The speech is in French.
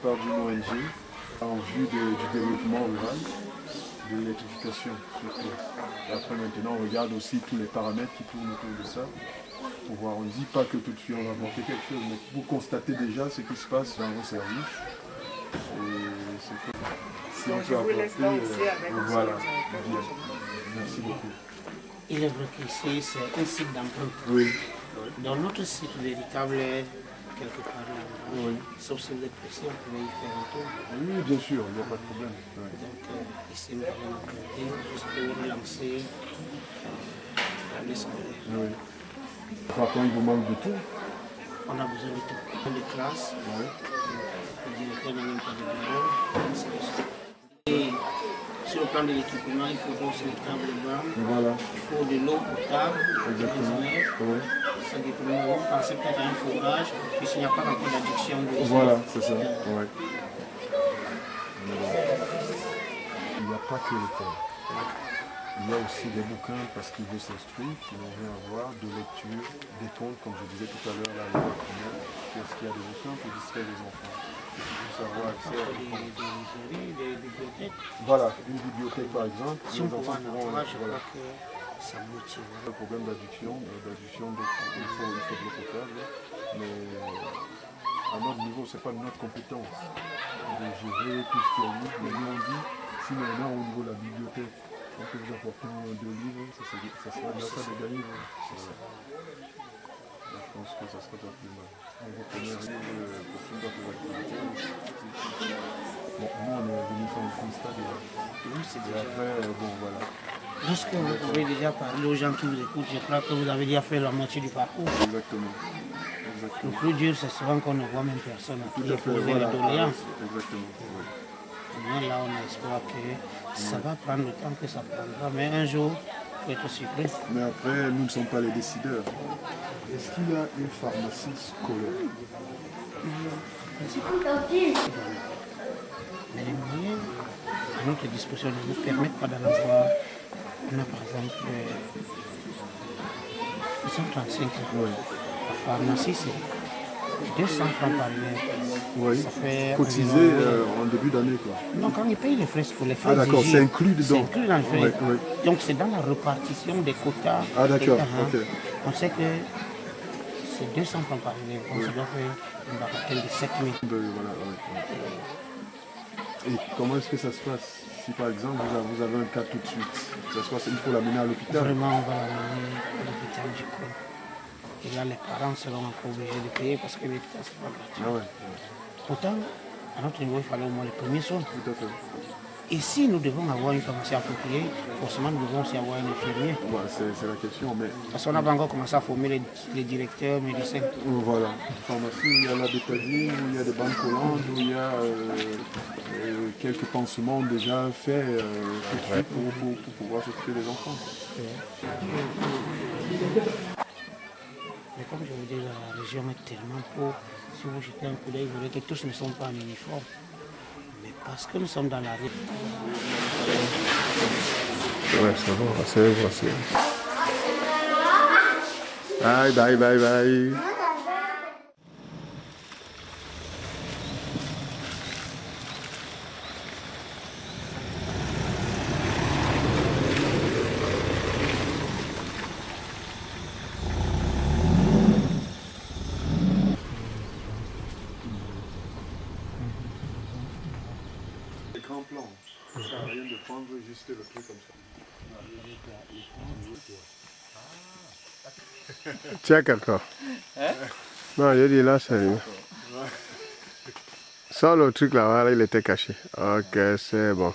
part d'une ONG en vue du développement rural, de l'électrification surtout. Et après maintenant on regarde aussi tous les paramètres qui tournent autour de ça. Pour voir, on ne dit pas que tout de suite on va apporter quelque chose, mais pour constater déjà ce qui se passe dans vos services. Si on peut apporter, voilà, bien. Merci beaucoup. Il est vrai qu'ici c'est un site d'emploi. Oui. Dans notre site véritable, quelque part là, Oui. sauf si vous êtes pressé, on pouvait y faire un tour. Oui, bien sûr, il n'y a pas de problème. Oui. Donc ici nous avons emprunté juste pour lancer l'année scolaire. Oui. Par contre, il vous manque de tout. On a besoin de tout. De classes, Oui. le directeur n'a même pas de bureau, ainsi de suite. Et sur le plan de l'équipement, il faut aussi les tables bancs, Voilà. il faut de l'eau potable, Exactement. Oui. ça dépend. On pensait peut-être à un forage, puisqu'il n'y a pas encore d'adduction de l'eau. Voilà, c'est ça. Ouais. Il n'y a pas que l'école. Il y a aussi des bouquins parce qu'il veut s'instruire, qui n'ont rien à voir, de lecture, des contes, comme je disais tout à l'heure, là, l'école primaire. Est-ce qu'il y a des bouquins pour distraire les enfants? Pour savoir accès à Des bibliothèques. Voilà, une bibliothèque par exemple. Si on les peut enfants en pourront. avoir, je Voilà. crois que ça motive. Le problème d'adduction, il faut de l'eau potable, mais à notre niveau, ce n'est pas de notre compétence de gérer tout ce qui est libre. Mais nous on dit, si maintenant au niveau de la bibliothèque, on peut vous apporter deux livres, ça sera déjà ça de gagner. Je pense que ça sera pas plus mal. Vos premiers livres pour toutes vos activités. Bon, nous on est venu faire un constat déjà. Oui, c'est Et déjà. après, bon voilà. Lorsque vous pouvez déjà parler aux gens qui vous écoutent, je crois que vous avez déjà fait la moitié du parcours. Exactement. Le Exactement. plus dur, c'est souvent qu'on ne voit même personne à Tout qui à fait, poser voilà. les doléances. Exactement. Oui. Mais là, on a espoir que ça va prendre le temps que ça prendra, mais un jour, il faut être surpris. Mais après, nous ne sommes pas les décideurs. Est-ce qu'il y a une pharmacie scolaire? Mais les moyens à notre disposition ne nous permettent pas d'en avoir. On a par exemple 135 ans. Oui. La pharmacie, c'est 200 francs par heure. Oui. Ça fait Cotisé environ- en début d'année, quoi. Non, quand ils payent les frais scolaires, Ah d'accord, c'est inclus dedans. C'est inclus dans le frais. Oui, oui. Donc c'est dans la répartition des quotas. Ah d'accord, Et, ok. On sait que c'est 200 francs par élève, donc ça doit faire une bagatelle de 7 000. Voilà, ouais. Et comment est-ce que ça se passe? Si par exemple vous avez un cas tout de suite, ça se passe, il faut l'amener à l'hôpital. Vraiment, on va l'amener à l'hôpital du coin. Et là, les parents seront encore obligés de payer parce que l'hôpital, c'est pas gratuit. Ah ouais, Pourtant, à notre niveau, il fallait au moins les premiers soins. tout à fait. Et si nous devons avoir une pharmacie appropriée, forcément, nous devons aussi avoir un infirmier. Ouais, c'est la question, mais Parce qu'on n'a pas encore commencé à former les directeurs médecins. voilà. Pharmacie où il y a la bétadine, où il y a des bandes collantes, où il y a quelques pansements déjà faits tout de suite pour pouvoir s'occuper des enfants. Mais comme je vous dis, la région est tellement pauvre. Si vous jetez un coup d'œil, vous verrez que tous ne sont pas en uniforme. Mais parce que nous sommes dans la rue. Ouais, ça va, c'est. Bye, bye, bye, bye. Les grands plans, ça sert à rien de prendre juste le truc comme ça. Tiens, quelqu'un. Non, il dit là, c'est. Ça, le truc là, voilà, il était caché. Ok, c'est bon.